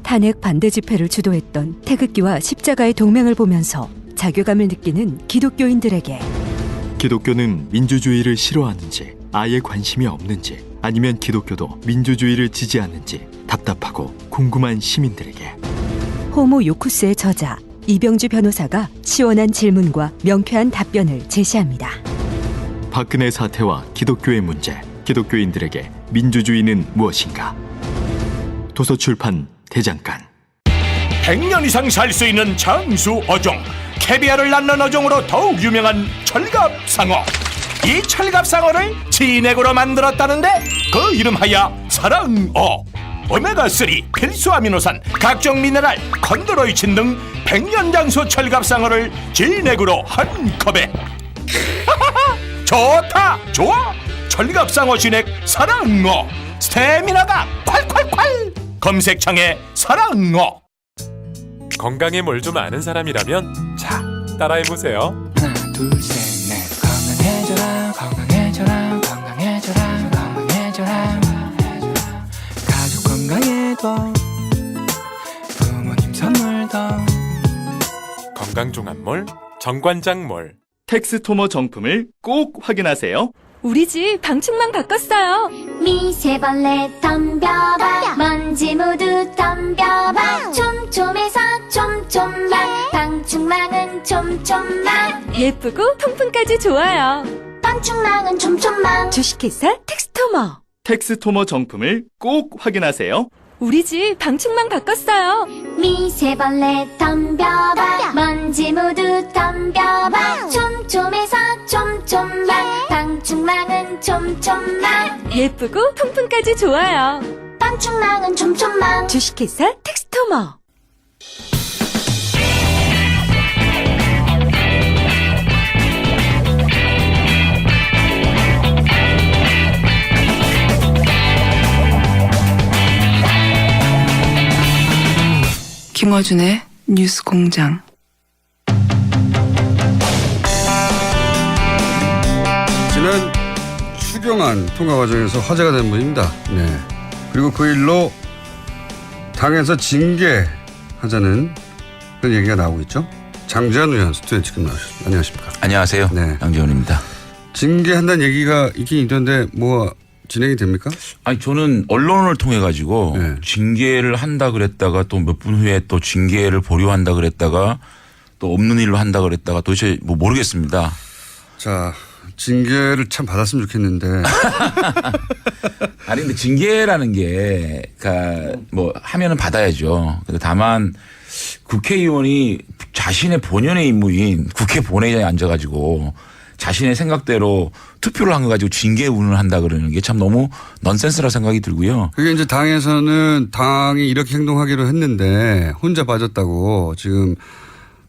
탄핵 반대 집회를 주도했던 태극기와 십자가의 동맹을 보면서 자괴감을 느끼는 기독교인들에게 기독교는 민주주의를 싫어하는지, 아예 관심이 없는지, 아니면 기독교도 민주주의를 지지하는지 답답하고 궁금한 시민들에게 호모 요쿠스의 저자 이병주 변호사가 시원한 질문과 명쾌한 답변을 제시합니다. 박근혜 사태와 기독교의 문제, 기독교인들에게 민주주의는 무엇인가? 도서출판 대장간. 100년 이상 살 수 있는 장수 어종, 캐비아를 낳는 어종으로 더욱 유명한 철갑상어. 이 철갑상어를 진액으로 만들었다는데 그 이름하여 사랑어. 오메가3, 필수 아미노산, 각종 미네랄, 컨드로이친 등 100년 장수 철갑상어를 진액으로 한 컵에. 좋다, 좋아. 철갑상어 진액 사랑어. 스태미나가 콸콸콸. 검색창에 사랑어. 건강에 뭘 좀 아는 사람이라면 자, 따라해보세요. 하나 둘셋넷 건강해져라 건강해져라 건강해져라 건강해져라 가족 건강에도 부모님 선물도 건강종합몰 정관장몰. 텍스토머 정품을 꼭 확인하세요. 우리 집 방충망 바꿨어요. 미세벌레 덤벼봐 먼지 모두 덤벼봐 촘촘해서 촘촘만 방충망은 촘촘만 예쁘고 통풍까지 좋아요. 방충망은 촘촘만 주식회사 텍스토머. 텍스토머 정품을 꼭 확인하세요. 우리 집 방충망 바꿨어요. 미세벌레 덤벼봐 먼지 모두 덤벼봐 촘촘해서 촘촘만 방충망은 촘촘만 예쁘고 통풍까지 좋아요. 방충망은 촘촘만 주식회사 텍스토머. 김어준의 뉴스공장. 지난 추경안 통과 과정에서 화제가 된 분입니다. 네. 그리고 그 일로 당에서 징계하자는 그런 얘기가 나오고 있죠. 장재현 의원 스튜디오에 지금 나오셨습니다. 안녕하십니까? 안녕하세요. 네. 장재훈입니다. 징계한다는 얘기가 있긴 있던데 뭐 진행이 됩니까? 아니 저는 언론을 통해 가지고 네. 징계를 한다 그랬다가 또 몇 분 후에 또 징계를 보류한다 그랬다가 또 없는 일로 한다 그랬다가 도대체 뭐 모르겠습니다. 자, 징계를 참 받았으면 좋겠는데. 아니 근데 징계라는 게 그러니까 뭐 하면은 받아야죠. 근데 다만 국회의원이 자신의 본연의 임무인 국회 본회의장에 앉아가지고 자신의 생각대로 투표를 한 거 가지고 징계 운운을 한다 그러는 게 참 너무 넌센스라 생각이 들고요. 그게 이제 당에서는 당이 이렇게 행동하기로 했는데 혼자 빠졌다고 지금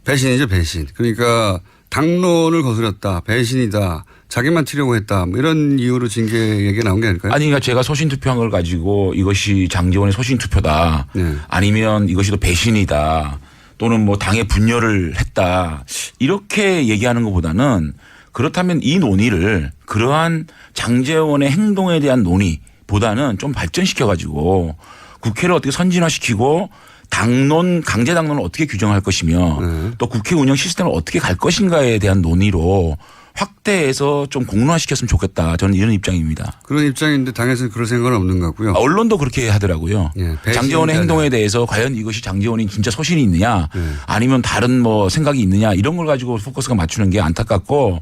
배신이죠, 배신. 그러니까 당론을 거스렸다, 배신이다, 자기만 튀려고 했다, 뭐 이런 이유로 징계 얘기가 나온 게 아닐까요? 아니, 그러니까 제가 소신 투표한 걸 가지고 이것이 장제원의 소신 투표다. 네. 아니면 이것이 또 배신이다. 또는 뭐 당의 분열을 했다. 이렇게 얘기하는 것보다는 그렇다면 이 논의를 그러한 장제원의 행동에 대한 논의보다는 좀 발전시켜 가지고 국회를 어떻게 선진화시키고 당론, 강제 당론을 어떻게 규정할 것이며 또 국회 운영 시스템을 어떻게 갈 것인가에 대한 논의로 확대해서 좀 공론화시켰으면 좋겠다. 저는 이런 입장입니다. 그런 입장인데 당에서는 그럴 생각은 없는 것 같고요. 언론도 그렇게 하더라고요. 예, 장제원의 행동에 대해서 과연 이것이 장제원이 진짜 소신이 있느냐 아니면 다른 뭐 생각이 있느냐 이런 걸 가지고 포커스가 맞추는 게 안타깝고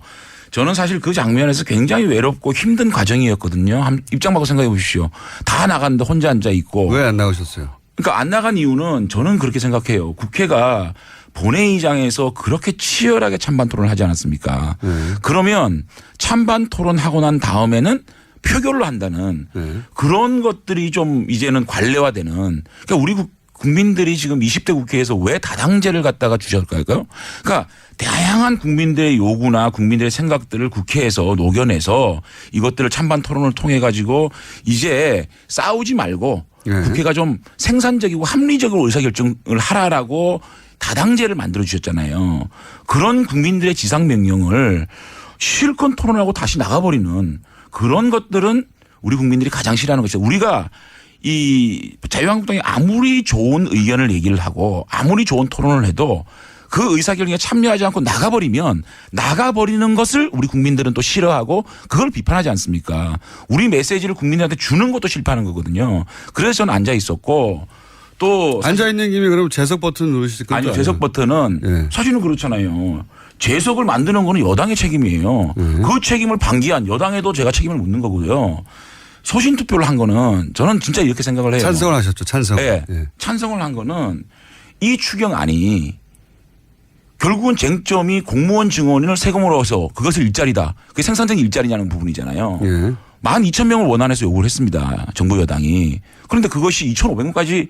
저는 사실 그 장면에서 굉장히 외롭고 힘든 과정이었거든요. 입장 바꿔 생각해 보십시오. 다 나갔는데 혼자 앉아 있고. 왜 안 나오셨어요? 그러니까 안 나간 이유는 저는 그렇게 생각해요. 국회가 본회의장에서 그렇게 치열하게 찬반 토론을 하지 않았습니까? 그러면 찬반 토론하고 난 다음에는 표결로 한다는 그런 것들이 좀 이제는 관례화되는 그러니까 우리 국민들이 지금 20대 국회에서 왜 다당제를 갖다가 주셨을까요? 그러니까 다양한 국민들의 요구나 국민들의 생각들을 국회에서 녹여내서 이것들을 찬반 토론을 통해 가지고 이제 싸우지 말고 국회가 좀 생산적이고 합리적으로 의사결정을 하라라고 다당제를 만들어 주셨잖아요. 그런 국민들의 지상 명령을 실컷 토론하고 다시 나가버리는 그런 것들은 우리 국민들이 가장 싫어하는 것이죠. 우리가 이 자유한국당이 아무리 좋은 의견을 얘기를 하고 아무리 좋은 토론을 해도 그 의사결정에 참여하지 않고 나가버리는 것을 우리 국민들은 또 싫어하고 그걸 비판하지 않습니까? 우리 메시지를 국민들한테 주는 것도 실패하는 거거든요. 그래서 저는 앉아 있었고 또 앉아있는 김에 그럼 재석 버튼 누르실 건가요? 아니요. 재석 버튼은 네. 사실은 그렇잖아요. 재석을 만드는 거는 여당의 책임이에요. 그 책임을 방기한 여당에도 제가 책임을 묻는 거고요. 소신 투표를 한 거는 저는 진짜 이렇게 생각을 해요. 찬성을 하셨죠. 찬성. 네. 예. 찬성을 한 거는 이 추경안이 결국은 쟁점이 공무원 증원을 세금으로 해서 그것을 일자리다. 그게 생산적인 일자리냐는 부분이잖아요. 예. 12,000명을 원안에서 요구를 했습니다. 정부 여당이. 그런데 그것이 2,500명까지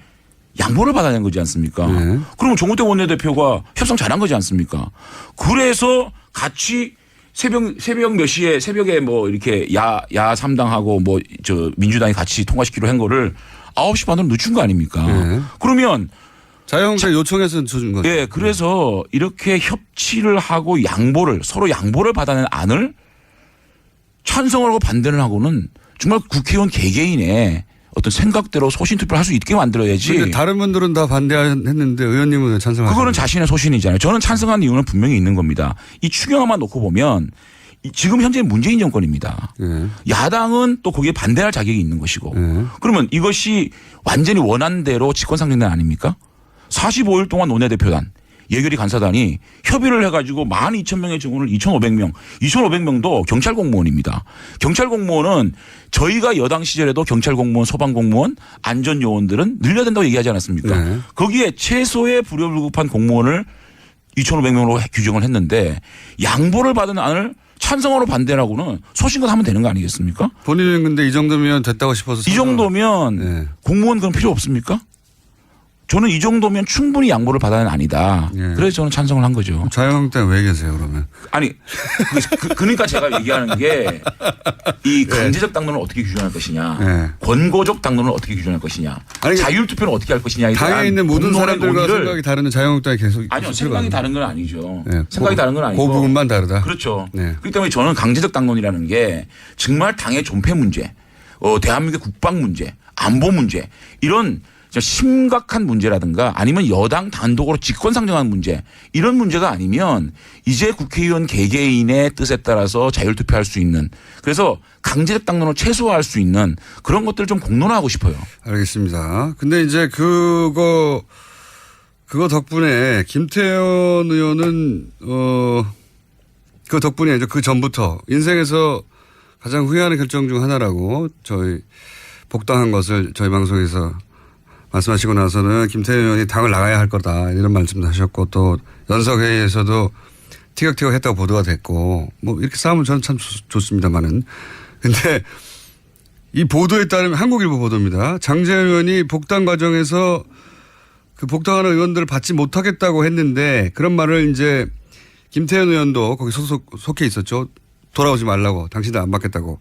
양보를 받아야 하는 거지 않습니까? 네. 그러면 정우택 원내대표가 협상 잘한 거지 않습니까? 그래서 같이 새벽 몇 시에 새벽에 뭐 이렇게 야 3당하고 뭐 저 민주당이 같이 통과시키기로 한 거를 9시 반으로 늦춘 거 아닙니까? 네. 그러면 자유한국당 요청해서 줘준 거죠. 예, 그래서 이렇게 협치를 하고 서로 양보를 받아낸 안을 찬성을 하고 반대를 하고는 정말 국회의원 개개인의 어떤 생각대로 소신 투표를 할 수 있게 만들어야지. 그런데 다른 분들은 다 반대했는데 의원님은 왜 찬성하셨어요? 그거는 자신의 소신이잖아요. 저는 찬성한 이유는 분명히 있는 겁니다. 이 추경안만 놓고 보면 지금 현재 문재인 정권입니다. 예. 야당은 또 거기에 반대할 자격이 있는 것이고. 예. 그러면 이것이 완전히 원한대로 직권상정단 아닙니까? 45일 동안 원내대표단, 예결위 간사단이 협의를 해가지고 12,000명의 증원을 2,500명. 2,500명도 경찰 공무원입니다. 경찰 공무원은 저희가 여당 시절에도 경찰 공무원, 소방 공무원, 안전 요원들은 늘려야 된다고 얘기하지 않았습니까? 네. 거기에 최소의 불효불급한 공무원을 2,500명으로 규정을 했는데 양보를 받은 안을 찬성으로 반대라고는 소신껏 하면 되는 거 아니겠습니까? 본인은 근데 이 정도면 됐다고 싶어서. 이 정도면 네. 공무원 그럼 필요 없습니까? 저는 이 정도면 충분히 양보를 받아는 아니다. 예. 그래서 저는 찬성을 한 거죠. 자유한국당 왜 계세요 그러면? 아니 그러니까 제가 얘기하는 게 이 강제적 당론을 어떻게 규정할 것이냐, 네. 권고적 당론을 어떻게 규정할 것이냐, 아니, 자율투표는 어떻게 할 것이냐에 대한 당에 있는 모든 공론의 사람들과 논의를 생각이 다른 자유한국당이 계속 아니요 있을 생각이 거거든요. 다른 건 아니죠. 네. 생각이 다른 건 아니고 그 부분만 다르다. 그렇죠. 네. 그렇기 때문에 저는 강제적 당론이라는 게 정말 당의 존폐 문제, 대한민국의 국방 문제, 안보 문제 이런 심각한 문제라든가 아니면 여당 단독으로 직권상정하는 문제 이런 문제가 아니면 이제 국회의원 개개인의 뜻에 따라서 자율투표할 수 있는 그래서 강제적 당론을 최소화할 수 있는 그런 것들을 좀 공론화하고 싶어요. 알겠습니다. 근데 이제 그거 덕분에 김태현 의원은 그 덕분에 이제 그 전부터 인생에서 가장 후회하는 결정 중 하나라고 저희 복당한 것을 저희 방송에서 말씀하시고 나서는 김태현 의원이 당을 나가야 할 거다 이런 말씀도 하셨고 또 연석회의에서도 티격태격 했다고 보도가 됐고 뭐 이렇게 싸우면 저는 참 좋습니다만은 근데 이 보도에 따르면 한국일보 보도입니다. 장재현 의원이 복당 과정에서 그 복당하는 의원들을 받지 못하겠다고 했는데 그런 말을 이제 김태현 의원도 거기 속해 있었죠. 돌아오지 말라고 당신들 안 받겠다고.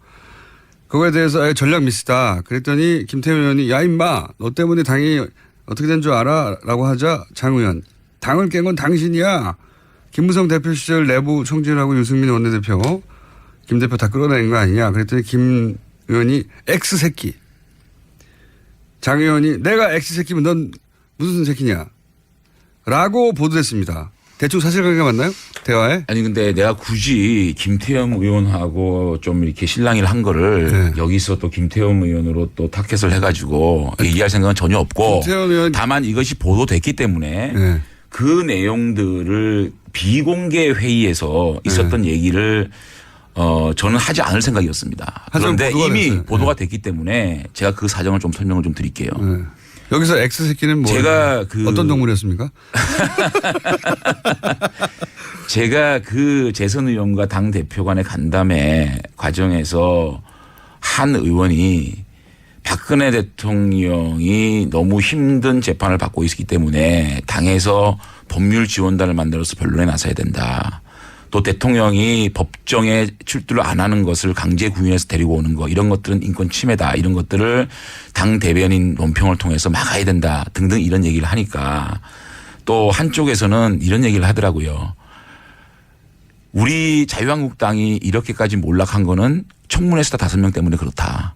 그거에 대해서 전략 미스다. 그랬더니 김태현 의원이 야 임마 너 때문에 당이 어떻게 된 줄 알아? 라고 하자 장 의원 당을 깬 건 당신이야. 김무성 대표 시절 내부 총질하고 유승민 원내대표 김 대표 다 끌어낸 거 아니냐. 그랬더니 김 의원이 X새끼. 장 의원이 내가 X새끼면 넌 무슨 새끼냐. 라고 보도됐습니다. 대충 사실관계가 맞나요? 대화에? 아니 근데 내가 굳이 김태형 의원하고 좀 이렇게 실랑이를 한 거를 네. 여기서 또 김태형 의원으로 또 타켓을 해가지고 얘기할 생각은 전혀 없고 김태형 의원 다만 이것이 보도됐기 때문에 네. 그 내용들을 비공개 회의에서 있었던 얘기를 저는 하지 않을 생각이었습니다. 그런데 보도가 이미 됐어요. 보도가 됐기 때문에 제가 그 사정을 좀 설명을 좀 드릴게요. 네. 여기서 X새끼는 뭐 제가 어떤 동물이었습니까? 제가 그 재선 의원과 당 대표 간의 간담회 과정에서 한 의원이 박근혜 대통령이 너무 힘든 재판을 받고 있기 때문에 당에서 법률 지원단을 만들어서 변론에 나서야 된다. 또 대통령이 법정에 출두를 안 하는 것을 강제 구인해서 데리고 오는 거 이런 것들은 인권 침해다. 이런 것들을 당 대변인 논평을 통해서 막아야 된다 등등 이런 얘기를 하니까 또 한쪽에서는 이런 얘기를 하더라고요. 우리 자유한국당이 이렇게까지 몰락한 거는 청문회에서 다 5명 때문에 그렇다.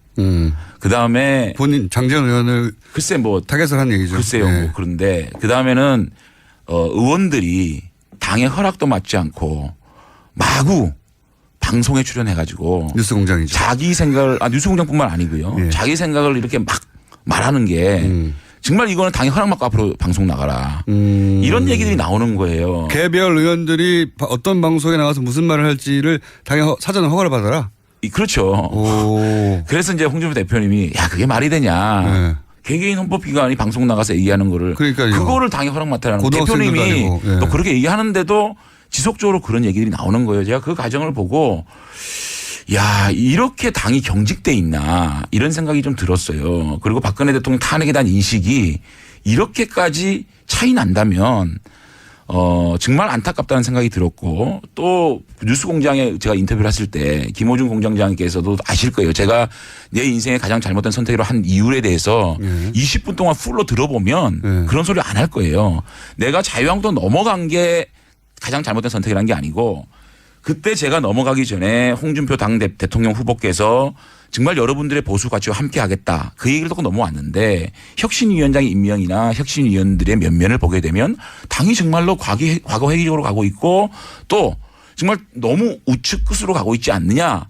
그 다음에 본인 장재원 의원을 글쎄 뭐 타겟을 한 얘기죠. 글쎄요. 네. 뭐 그런데 그 다음에는 의원들이 당의 허락도 받지 않고 마구 방송에 출연해가지고 뉴스공장이죠. 자기 생각을 뉴스공장뿐만 아니고요. 예. 자기 생각을 이렇게 막 말하는 게 정말 이거는 당의 허락 받고 앞으로 방송 나가라 이런 얘기들이 나오는 거예요. 개별 의원들이 어떤 방송에 나가서 무슨 말을 할지를 당의 사전에 허가를 받아라. 그렇죠. 오. 그래서 이제 홍준표 대표님이 야 그게 말이 되냐. 네. 개개인 헌법기관이 방송 나가서 얘기하는 거를 그러니까요. 그거를 당의 허락 맡아라는 고등학생들도 대표님이 아니고. 예. 또 그렇게 얘기하는데도 지속적으로 그런 얘기들이 나오는 거예요. 제가 그 과정을 보고 야 이렇게 당이 경직돼 있나 이런 생각이 좀 들었어요. 그리고 박근혜 대통령 탄핵에 대한 인식이 이렇게까지 차이 난다면 정말 안타깝다는 생각이 들었고 또 뉴스공장에 제가 인터뷰를 했을 때 김호중 공장장께서도 아실 거예요. 제가 내 인생의 가장 잘못된 선택으로 한 이유에 대해서 20분 동안 풀로 들어보면 그런 소리 안 할 거예요. 내가 자유한국당 넘어간 게 가장 잘못된 선택이라는 게 아니고 그때 제가 넘어가기 전에 홍준표 대통령 후보께서 정말 여러분들의 보수 가치와 함께 하겠다. 그 얘기를 듣고 넘어왔는데 혁신위원장의 임명이나 혁신위원들의 면면을 보게 되면 당이 정말로 과거 회기적으로 가고 있고 또 정말 너무 우측 끝으로 가고 있지 않느냐.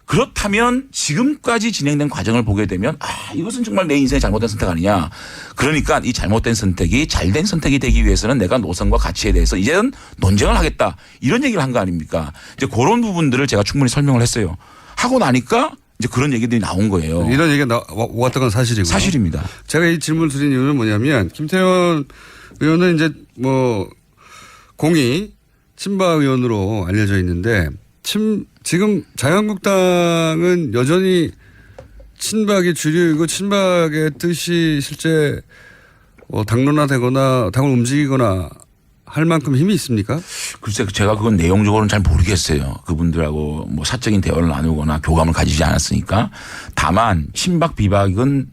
그렇다면 지금까지 진행된 과정을 보게 되면 이것은 정말 내 인생의 잘못된 선택 아니냐. 그러니까 이 잘못된 선택이 잘된 선택이 되기 위해서는 내가 노선과 가치에 대해서 이제는 논쟁을 하겠다. 이런 얘기를 한 거 아닙니까? 이제 그런 부분들을 제가 충분히 설명을 했어요. 하고 나니까 이제 그런 얘기들이 나온 거예요. 이런 얘기가 왔던 건 사실이고요. 사실입니다. 제가 이 질문을 드린 이유는 뭐냐면 김태원 의원은 이제 뭐 공이 친박 의원으로 알려져 있는데 지금 자유한국당은 여전히 친박이 주류이고 친박의 뜻이 실제 당론화되거나 당을 움직이거나 할 만큼 힘이 있습니까? 글쎄 제가 그건 내용적으로는 잘 모르겠어요. 그분들하고 뭐 사적인 대화를 나누거나 교감을 가지지 않았으니까. 다만 친박 비박은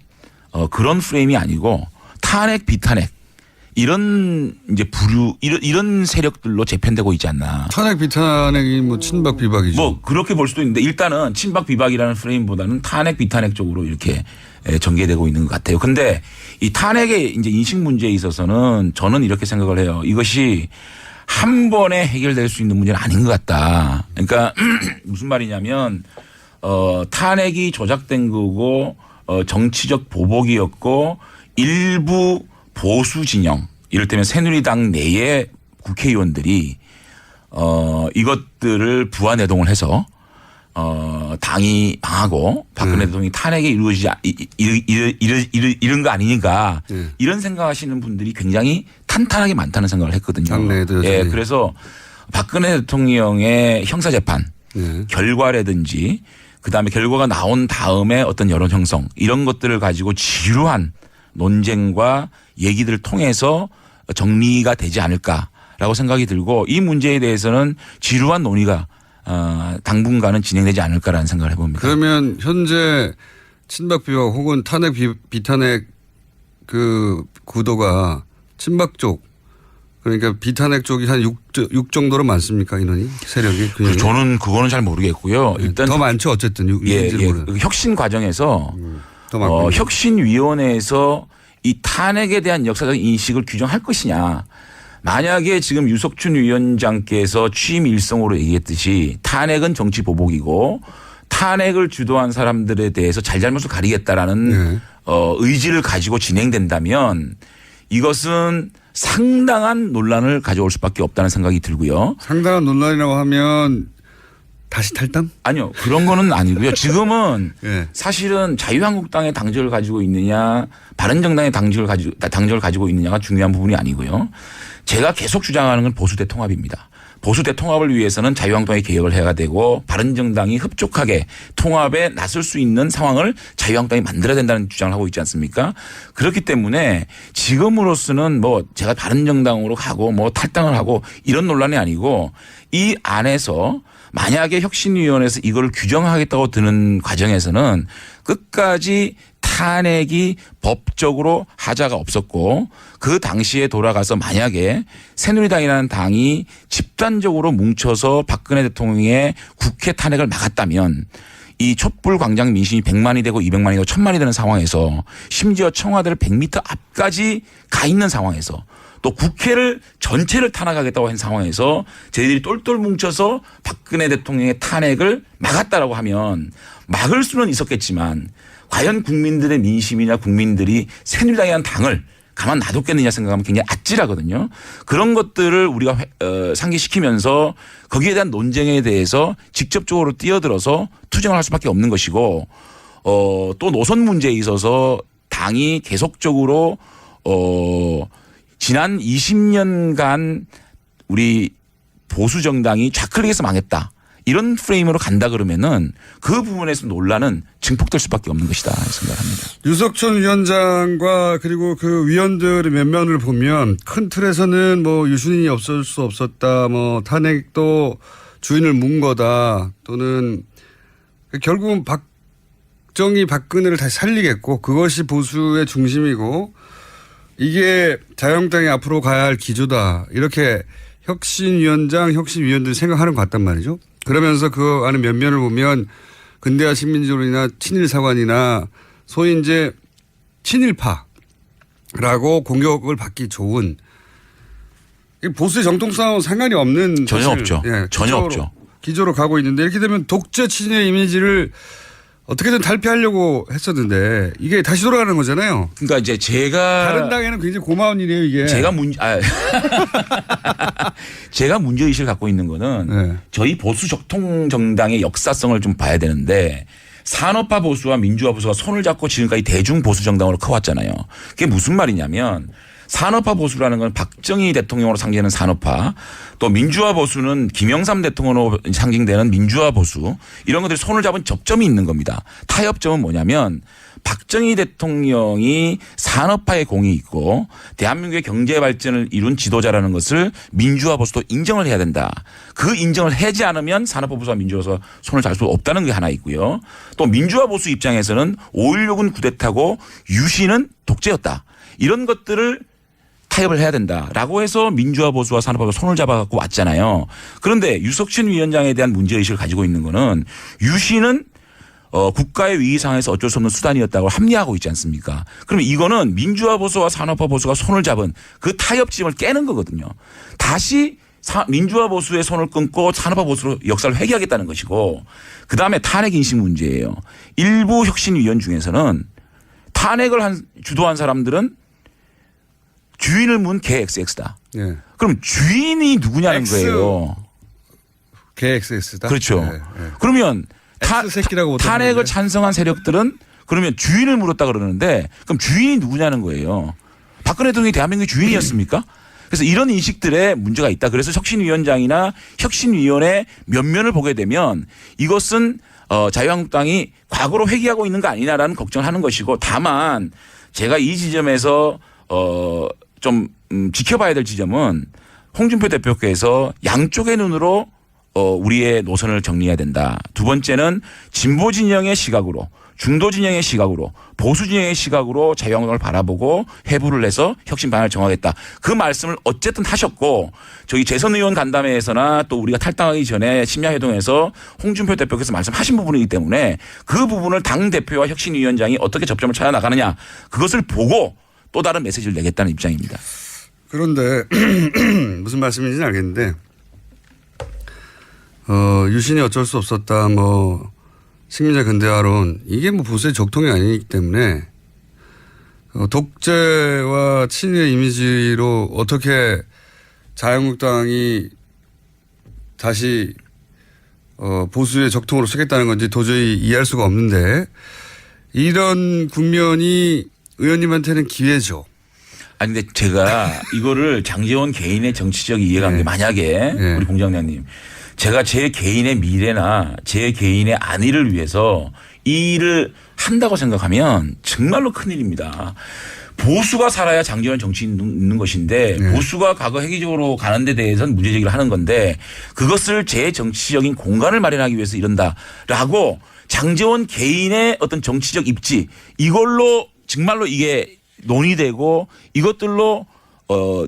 그런 프레임이 아니고 탄핵 비탄핵 이런 이제 부류 이런 세력들로 재편되고 있지 않나. 탄핵 비탄핵이 뭐 친박 비박이죠. 뭐 그렇게 볼 수도 있는데 일단은 친박 비박이라는 프레임보다는 탄핵 비탄핵 쪽으로 이렇게 전개되고 있는 것 같아요. 근데 이 탄핵의 이제 인식 문제에 있어서는 저는 이렇게 생각을 해요. 이것이 한 번에 해결될 수 있는 문제는 아닌 것 같다. 그러니까 무슨 말이냐면 탄핵이 조작된 거고 정치적 보복이었고 일부 보수 진영 이를테면 새누리당 내의 국회의원들이 이것들을 부안해동을 해서 당이 망하고 박근혜 대통령이 탄핵에 이루어지지 이런 거 아니니까 이런 생각하시는 분들이 굉장히 탄탄하게 많다는 생각을 했거든요. 당내에도 예, 그래서 박근혜 대통령의 형사재판 결과라든지 그다음에 결과가 나온 다음에 어떤 여론 형성 이런 것들을 가지고 지루한 논쟁과 얘기들을 통해서 정리가 되지 않을까라고 생각이 들고 이 문제에 대해서는 지루한 논의가 당분간은 진행되지 않을까라는 생각을 해봅니다. 그러면 현재 친박 비박 혹은 탄핵 비탄핵 그 구도가 친박 쪽 그러니까 비탄핵 쪽이 한 6 정도로 많습니까 인원이 세력이? 저는 그거는 잘 모르겠고요. 일단 더 많죠 어쨌든 6인지는 혁신 과정에서 더 많고 혁신위원회에서 이 탄핵에 대한 역사적 인식을 규정할 것이냐. 만약에 지금 유석춘 위원장께서 취임 일성으로 얘기했듯이 탄핵은 정치 보복이고 탄핵을 주도한 사람들에 대해서 잘잘못을 가리겠다라는 의지를 가지고 진행된다면 이것은 상당한 논란을 가져올 수밖에 없다는 생각이 들고요. 상당한 논란이라고 하면 다시 탈당? 아니요. 그런 거는 아니고요. 지금은 예. 사실은 자유한국당의 당적을 가지고 있느냐 바른정당의 당적을 가지고 있느냐가 중요한 부분이 아니고요. 제가 계속 주장하는 건 보수 대통합입니다. 보수 대통합을 위해서는 자유한국당이 개혁을 해야 되고 바른정당이 흡족하게 통합에 나설 수 있는 상황을 자유한국당이 만들어야 된다는 주장을 하고 있지 않습니까? 그렇기 때문에 지금으로서는 뭐 제가 바른정당으로 가고 뭐 탈당을 하고 이런 논란이 아니고 이 안에서 만약에 혁신위원회에서 이걸 규정하겠다고 드는 과정에서는 끝까지 탄핵이 법적으로 하자가 없었고 그 당시에 돌아가서 만약에 새누리당이라는 당이 집단적으로 뭉쳐서 박근혜 대통령의 국회 탄핵을 막았다면 이 촛불 광장 민심이 100만이 되고 200만이 되고 1000만이 되는 상황에서 심지어 청와대를 100m 앞까지 가 있는 상황에서 또 국회를 전체를 탄압하겠다고 한 상황에서 저희들이 똘똘 뭉쳐서 박근혜 대통령의 탄핵을 막았다라고 하면 막을 수는 있었겠지만 과연 국민들의 민심이나 국민들이 새누리당에 대한 당을 가만 놔뒀겠느냐 생각하면 굉장히 아찔하거든요. 그런 것들을 우리가 상기시키면서 거기에 대한 논쟁에 대해서 직접적으로 뛰어들어서 투쟁을 할 수밖에 없는 것이고 또 노선 문제에 있어서 당이 계속적으로 지난 20년간 우리 보수 정당이 좌클릭해서 망했다. 이런 프레임으로 간다 그러면은 그 부분에서 논란은 증폭될 수밖에 없는 것이다 생각합니다. 유석천 위원장과 그리고 그 위원들의 면면을 보면 큰 틀에서는 뭐 유신이 없을 수 없었다, 뭐 탄핵도 주인을 문 거다, 또는 결국은 박정희 박근혜를 다시 살리겠고 그것이 보수의 중심이고 이게 자유한국당이 앞으로 가야 할 기조다, 이렇게 혁신위원장, 혁신위원들이 생각하는 것 같단 말이죠. 그러면서 그 안에 면면을 보면 근대화 식민지론이나 친일사관이나 소위 이제 친일파라고 공격을 받기 좋은 보수의 정통성하고 상관이 없는 전혀 없죠. 예, 전혀 없죠. 기조로 가고 있는데 이렇게 되면 독재 친일 이미지를 어떻게든 탈피하려고 했었는데 이게 다시 돌아가는 거잖아요. 그러니까 이제 제가 다른 당에는 굉장히 고마운 일이에요, 이게. 제가 문제의식을 갖고 있는 거는 네. 저희 보수 적통 정당의 역사성을 좀 봐야 되는데 산업화 보수와 민주화 보수가 손을 잡고 지금까지 대중 보수 정당으로 커왔잖아요. 그게 무슨 말이냐면 산업화 보수라는 건 박정희 대통령으로 상징되는 산업화, 또 민주화 보수는 김영삼 대통령으로 상징되는 민주화 보수, 이런 것들이 손을 잡은 접점이 있는 겁니다. 타협점은 뭐냐면 박정희 대통령이 산업화에 공이 있고 대한민국의 경제 발전을 이룬 지도자라는 것을 민주화 보수도 인정을 해야 된다. 그 인정을 하지 않으면 산업화 보수와 민주화 보수가 손을 잡을 수 없다는 게 하나 있고요. 또 민주화 보수 입장에서는 5.16은 쿠데타고 유신은 독재였다. 이런 것들을 타협을 해야 된다라고 해서 민주화 보수와 산업화 보수가 손을 잡아갖고 왔잖아요. 그런데 유석천 위원장에 대한 문제의식을 가지고 있는 거는 유신은 국가의 위기 상황에서 어쩔 수 없는 수단이었다고 합리화하고 있지 않습니까? 그러면 이거는 민주화 보수와 산업화 보수가 손을 잡은 그 타협점을 깨는 거거든요. 다시 민주화 보수의 손을 끊고 산업화 보수로 역사를 회귀하겠다는 것이고, 그다음에 탄핵 인식 문제예요. 일부 혁신위원 중에서는 탄핵을 주도한 사람들은 주인을 문 개 XX다. 네. 그럼 주인이 누구냐는 거예요. 개 XX다. 그렇죠. 네, 네. 그러면 탄핵을 탄핵을 찬성한 세력들은 그러면 주인을 물었다 그러는데 그럼 주인이 누구냐는 거예요. 박근혜 대통령이 대한민국의 주인이었습니까? 그래서 이런 인식들에 문제가 있다. 그래서 혁신위원장이나 혁신위원회 면면을 보게 되면 이것은 자유한국당이 과거로 회귀하고 있는 거 아니냐라는 걱정을 하는 것이고, 다만 제가 이 지점에서 좀 지켜봐야 될 지점은 홍준표 대표께서 양쪽의 눈으로 우리의 노선을 정리해야 된다. 두 번째는 진보 진영의 시각으로, 중도 진영의 시각으로, 보수 진영의 시각으로 자유한국당을 바라보고 회부를 해서 혁신 방향을 정하겠다. 그 말씀을 어쨌든 하셨고, 저희 재선 의원 간담회에서나 또 우리가 탈당하기 전에 심야회동에서 홍준표 대표께서 말씀하신 부분이기 때문에 그 부분을 당 대표와 혁신위원장이 어떻게 접점을 찾아 나가느냐, 그것을 보고 또 다른 메시지를 내겠다는 입장입니다. 그런데 무슨 말씀인지는 알겠는데 유신이 어쩔 수 없었다, 뭐 식민지 근대화론, 이게 뭐 보수의 적통이 아니기 때문에 독재와 친일 이미지로 어떻게 자유한국당이 다시 보수의 적통으로 쓰겠다는 건지 도저히 이해할 수가 없는데, 이런 국면이 의원님한테는 기회죠. 아니 근데 제가 이거를 장제원 개인의 정치적 이해관계, 만약에 우리 공장장님, 제가 제 개인의 미래나 제 개인의 안위를 위해서 이 일을 한다고 생각하면 정말로 큰일입니다. 보수가 살아야 장제원 정치인이 있는 것인데 보수가 과거 획기적으로 가는 데 대해서는 문제제기를 하는 건데, 그것을 제 정치적인 공간을 마련하기 위해서 이런다라고 장제원 개인의 어떤 정치적 입지, 이걸로 정말로 이게 논의되고 이것들로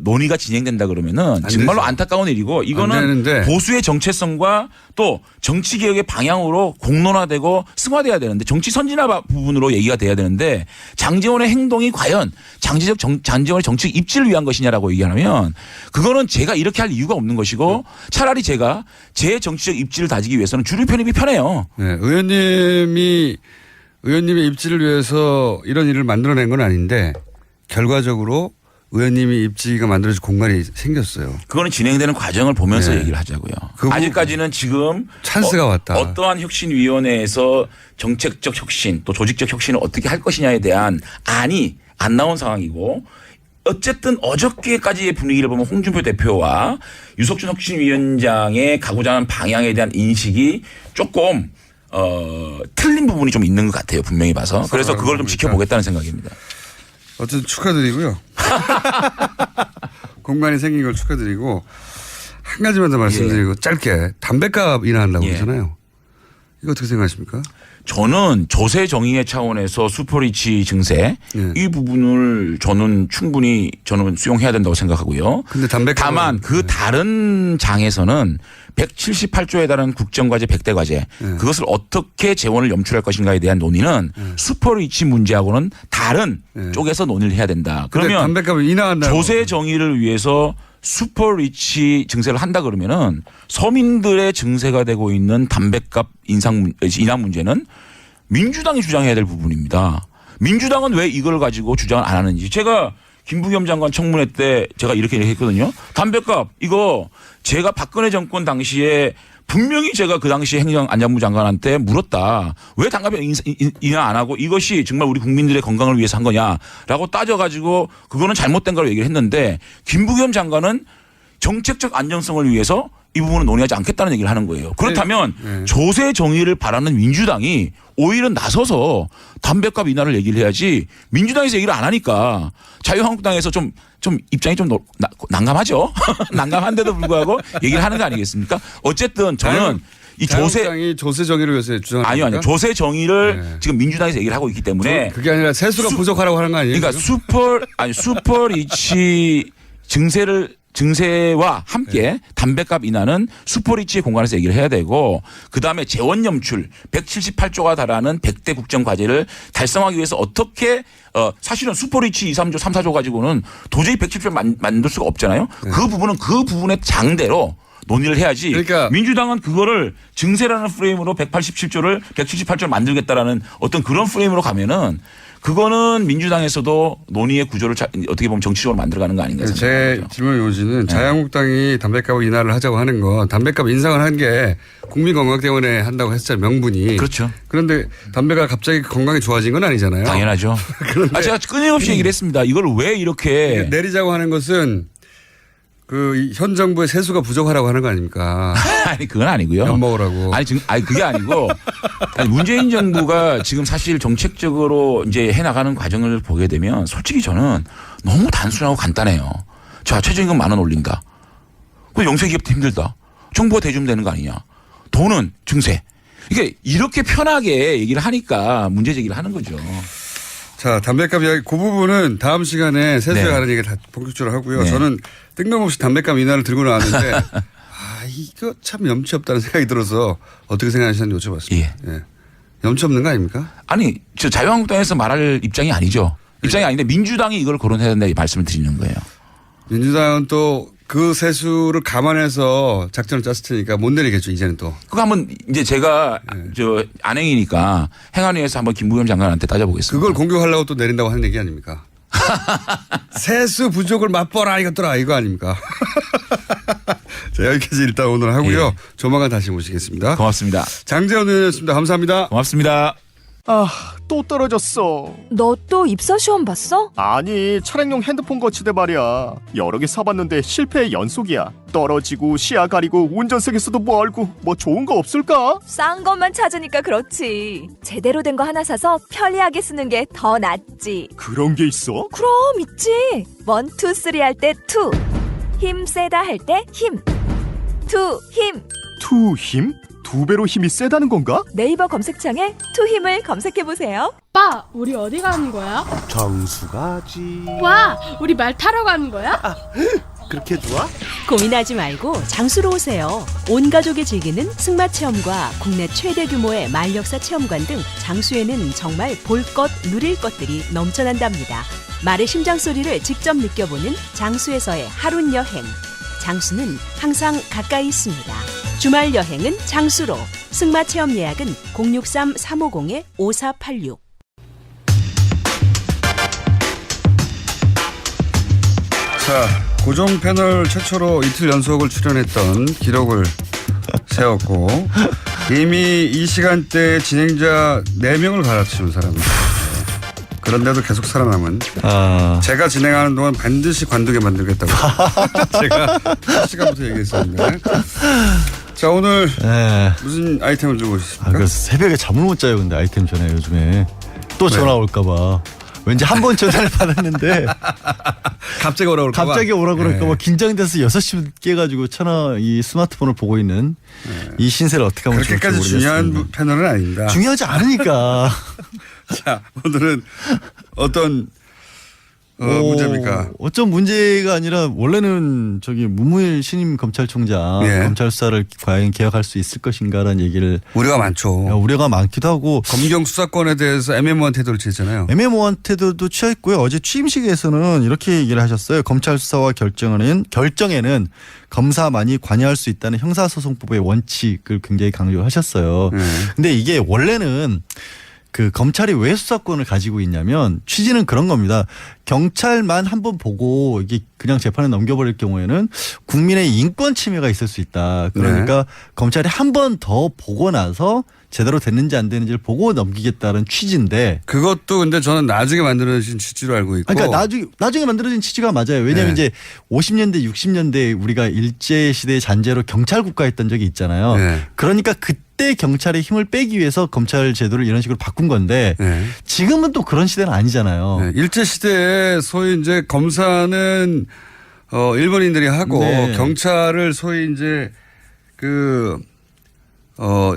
논의가 진행된다 그러면은 정말로 되죠. 안타까운 일이고 이거는 되는데. 보수의 정체성과 또 정치 개혁의 방향으로 공론화되고 승화돼야 되는데 정치 선진화 부분으로 얘기가 돼야 되는데 장제원의 행동이 과연 장제원의 정치적 입지를 위한 것이냐라고 얘기하면 그거는 제가 이렇게 할 이유가 없는 것이고 차라리 제가 제 정치적 입지를 다지기 위해서는 주류 편입이 편해요. 네, 의원님의 입지를 위해서 이런 일을 만들어낸 건 아닌데 결과적으로 의원님이 입지가 만들어질 공간이 생겼어요. 그거는 진행되는 과정을 보면서 네. 얘기를 하자고요. 그 아직까지는 지금 찬스가 왔다. 어떠한 혁신위원회에서 정책적 혁신 또 조직적 혁신을 어떻게 할 것이냐에 대한 안이 안 나온 상황이고 어쨌든 어저께까지의 분위기를 보면 홍준표 대표와 유석준 혁신위원장의 가고자 하는 방향에 대한 인식이 조금 틀린 부분이 좀 있는 것 같아요. 분명히 봐서. 그래서 그걸 좀 지켜보겠다는 생각입니다. 어쨌든 축하드리고요. 공간이 생긴 걸 축하드리고 한 가지만 더 말씀드리고 짧게 담배값 인하한다고 그러잖아요. 이거 어떻게 생각하십니까? 저는 조세 정의의 차원에서 슈퍼리치 증세 이 부분을 저는 충분히 수용해야 된다고 생각하고요. 근데 담배값 다만 그 다른 장에서는 178조에 달하는 국정과제 100대 과제 그것을 어떻게 재원을 염출할 것인가에 대한 논의는 슈퍼리치 문제하고는 다른 쪽에서 논의를 해야 된다. 그러면 담배값을 인하한다고. 조세 정의를 위해서 슈퍼리치 증세를 한다 그러면은 서민들의 증세가 되고 있는 담배값 인하 문제는 민주당이 주장해야 될 부분입니다. 민주당은 왜 이걸 가지고 주장을 안 하는지 제가 김부겸 장관 청문회 때 제가 이렇게 얘기했거든요. 담배값 이거 제가 박근혜 정권 당시에 분명히 제가 그 당시 행정안전부 장관한테 물었다. 왜 담배값 인하 안 하고 이것이 정말 우리 국민들의 건강을 위해서 한 거냐라고 따져가지고 그거는 잘못된 거라고 얘기를 했는데 김부겸 장관은 정책적 안정성을 위해서 이 부분은 논의하지 않겠다는 얘기를 하는 거예요. 그렇다면 조세 정의를 바라는 민주당이 오히려 나서서 담배값 인하를 얘기를 해야지 민주당에서 얘기를 안 하니까 자유한국당에서 좀 입장이 좀 난감하죠. 난감한데도 불구하고 얘기를 하는 거 아니겠습니까? 어쨌든 저는 이 조세 정의를 위해서 주장하는 아니요. 조세 정의를 지금 민주당에서 얘기를 하고 있기 때문에 그게 아니라 세수가 부족하라고 하는 거 아니에요? 그러니까 슈퍼리치 증세와 함께 담배값 인하는 슈퍼리치의 공간에서 얘기를 해야 되고 그다음에 재원 염출 178조가 달하는 100대 국정 과제를 달성하기 위해서 어떻게 사실은 슈퍼리치 2, 3조, 3, 4조 가지고는 도저히 170조 만들 수가 없잖아요. 그 부분은 그 부분의 장대로 논의를 해야지. 그러니까 민주당은 그거를 증세라는 프레임으로 178조를 만들겠다라는 어떤 그런 프레임으로 가면은 그거는 민주당에서도 논의의 구조를 어떻게 보면 정치적으로 만들어가는 거 아닌가 생각합니다. 제 질문 요지는 자유한국당이 담배값 인하를 하자고 하는 건 담배값 인상을 한 게 국민 건강 때문에 한다고 했잖아요. 명분이. 그렇죠. 그런데 담배가 갑자기 건강이 좋아진 건 아니잖아요. 당연하죠. 제가 끊임없이 얘기를 했습니다. 이걸 왜 이렇게 내리자고 하는 것은 그 현 정부의 세수가 부족하라고 하는 거 아닙니까? 아니 그건 아니고요. 엿 먹으라고. 아니 그게 아니고 문재인 정부가 지금 사실 정책적으로 이제 해나가는 과정을 보게 되면 솔직히 저는 너무 단순하고 간단해요. 자 최저임금 10,000원 올린다. 그 영세기업도 힘들다. 정부가 대주면 되는 거 아니냐. 돈은 증세. 이게 이렇게 편하게 얘기를 하니까 문제 제기를 하는 거죠. 자, 담배값 이야기, 그 부분은 다음 시간에 세수에 관한 얘기 다 본격적으로 하고요. 저는 뜬금없이 담배값 인하를 들고 나왔는데, 이거 참 염치 없다는 생각이 들어서 어떻게 생각하시는지 여쭤봤습니다. 예. 염치 없는 거 아닙니까? 아니, 저 자유한국당에서 말할 입장이 아니죠. 입장이 아닌데 민주당이 이걸 거론해야 된다 이 말씀을 드리는 거예요. 민주당은 또 그 세수를 감안해서 작전을 짰을 테니까 못 내리겠죠, 이제는 또. 그거 한번 이제 제가 저 안행이니까 행안위에서 한번 김부겸 장관한테 따져보겠습니다. 그걸 공격하려고 또 내린다고 하는 얘기 아닙니까? 세수 부족을 맛보라 이것들아 이거 아닙니까? 자, 여기까지 일단 오늘 하고요. 조만간 다시 모시겠습니다. 고맙습니다. 장제원 의원이었습니다. 감사합니다. 고맙습니다. 또 떨어졌어. 너 또 입사 시험 봤어? 아니, 차량용 핸드폰 거치대 말이야. 여러 개 사봤는데 실패의 연속이야. 떨어지고 시야 가리고 운전석에서도 멀고 뭐 좋은 거 없을까? 싼 것만 찾으니까 그렇지. 제대로 된 거 하나 사서 편리하게 쓰는 게 더 낫지. 그런 게 있어? 그럼 있지. 1, 2, 3 할 때 2. 힘 세다 할 때 힘. 2 힘. 2 힘? 2배로 힘이 세다는 건가? 네이버 검색창에 2 힘을 검색해보세요. 아빠, 우리 어디 가는 거야? 정수가지. 와, 우리 말 타러 가는 거야? 그렇게 좋아? 고민하지 말고 장수로 오세요. 온 가족이 즐기는 승마 체험과 국내 최대 규모의 말역사 체험관 등 장수에는 정말 볼 것, 누릴 것들이 넘쳐난답니다. 말의 심장 소리를 직접 느껴보는 장수에서의 하룬 여행. 장수는 항상 가까이 있습니다. 주말 여행은 장수로. 승마 체험 예약은 063-350-5486. 자, 고정 패널 최초로 이틀 연속을 출연했던 기록을 세웠고 이미 이 시간대에 진행자 4명을 갈아치운 사람입니다. 그런데도 계속 살아남은 제가 진행하는 동안 반드시 관두게 만들겠다고 제가 첫 시간부터 얘기했었는데 자 오늘 무슨 아이템을 주고 오셨습니까? 그래서 새벽에 잠을 못 자요. 근데 아이템 전에 요즘에 또 전화 올까 봐. 왠지 한 번 전화를 받았는데 갑자기 오라고 그럴까 봐. 갑자기 오라고 그럴까 봐 긴장돼서 6시 깨가지고 이 스마트폰을 보고 있는 이 신세를 어떻게 하면 좋을지 그렇게까지 중요한 패널은 아닙니다. 중요하지 않으니까. 자 오늘은 어떤 문제입니까? 어쩜 문제가 아니라 원래는 문무일 신임 검찰총장 검찰 수사를 과연 개혁할 수 있을 것인가라는 얘기를 우려가 많죠. 우려가 많기도 하고 검경 수사권에 대해서 애매모호한 태도를 취했잖아요. 애매모호한 태도도 취했고요. 어제 취임식에서는 이렇게 얘기를 하셨어요. 검찰 수사와 결정에는 검사만이 관여할 수 있다는 형사소송법의 원칙을 굉장히 강조하셨어요. 근데 이게 원래는 검찰이 왜 수사권을 가지고 있냐면 취지는 그런 겁니다. 경찰만 한번 보고 이게 그냥 재판에 넘겨버릴 경우에는 국민의 인권 침해가 있을 수 있다. 그러니까 검찰이 한 번 더 보고 나서 제대로 됐는지 안 됐는지를 보고 넘기겠다는 취지인데 그것도 근데 저는 나중에 만들어진 취지로 알고 있고. 그러니까 나중에 만들어진 취지가 맞아요. 왜냐하면 이제 50년대 60년대 우리가 일제시대 잔재로 경찰 국가했던 적이 있잖아요. 그러니까 그때 경찰의 힘을 빼기 위해서 검찰 제도를 이런 식으로 바꾼 건데 지금은 또 그런 시대는 아니잖아요. 일제시대에 소위 이제 검사는 일본인들이 하고 경찰을 소위 이제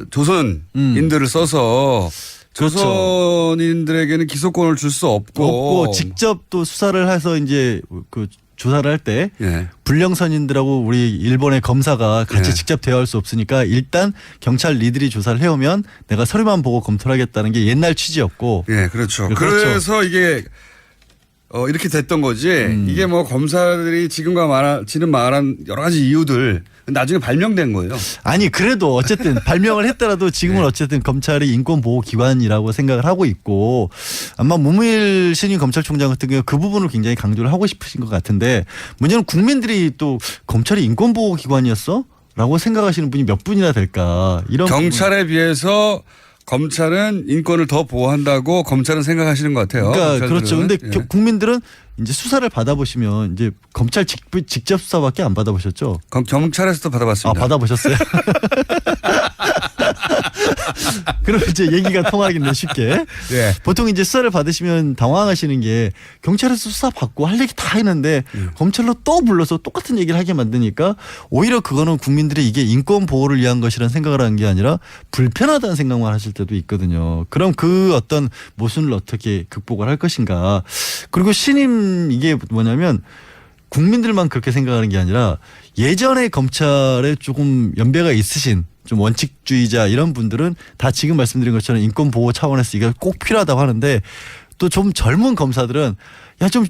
조선인들을 써서 조선인들에게는 기소권을 줄 수 없고 직접 또 수사를 해서 이제 조사를 할 때 불령선인들하고 우리 일본의 검사가 같이 직접 대화할 수 없으니까 일단 경찰 리들이 조사를 해오면 내가 서류만 보고 검토를 하겠다는 게 옛날 취지였고. 그렇죠. 그래서 이게 이렇게 됐던 거지. 이게 검사들이 지금 말한 여러 가지 이유들 나중에 발명된 거예요. 아니 그래도 어쨌든 발명을 했더라도 지금은 어쨌든 검찰이 인권보호기관이라고 생각을 하고 있고 아마 문무일 신임 검찰총장 같은 경우 그 부분을 굉장히 강조를 하고 싶으신 것 같은데 문제는 국민들이 또 검찰이 인권보호기관이었어? 라고 생각하시는 분이 몇 분이나 될까. 이런 경찰에 비해서 검찰은 인권을 더 보호한다고 검찰은 생각하시는 것 같아요. 그러니까 그렇죠. 근데 국민들은 이제 수사를 받아보시면 이제 검찰 직접 수사밖에 안 받아보셨죠? 경찰에서도 받아봤습니다. 받아보셨어요? 그럼 이제 얘기가 통하겠네 쉽게. 보통 이제 수사를 받으시면 당황하시는 게 경찰에서 수사 받고 할 얘기 다 했는데 검찰로 또 불러서 똑같은 얘기를 하게 만드니까 오히려 그거는 국민들이 이게 인권 보호를 위한 것이라는 생각을 하는 게 아니라 불편하다는 생각만 하실 때도 있거든요. 그럼 그 어떤 모순을 어떻게 극복을 할 것인가. 그리고 신임 이게 뭐냐면 국민들만 그렇게 생각하는 게 아니라 예전에 검찰에 조금 연배가 있으신 좀 원칙주의자 이런 분들은 다 지금 말씀드린 것처럼 인권 보호 차원에서 이게 꼭 필요하다고 하는데 또 좀 젊은 검사들은 야 좀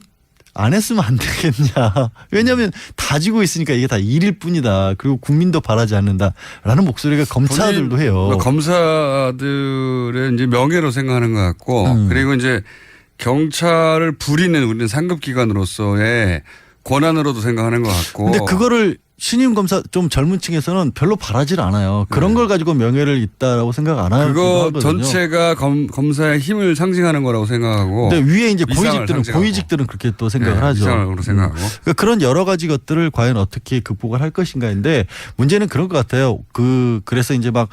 안 했으면 안 되겠냐. 왜냐하면 다 지고 있으니까 이게 다 일일 뿐이다. 그리고 국민도 바라지 않는다라는 목소리가 검사들도 해요. 검사들의 이제 명예로 생각하는 것 같고 그리고 이제 경찰을 부리는 우리는 상급기관으로서의 권한으로도 생각하는 것 같고. 근데 그거를 신임 검사 좀 젊은 층에서는 별로 바라질 않아요. 그런 걸 가지고 명예를 있다라고 생각 안 하거든요. 그거 전체가 검사의 힘을 상징하는 거라고 생각하고. 근데 위에 이제 고위직들은 그렇게 또 생각을 하죠. 위상으로 생각하고. 그러니까 그런 여러 가지 것들을 과연 어떻게 극복을 할 것인가인데 문제는 그런 것 같아요. 그래서 이제 막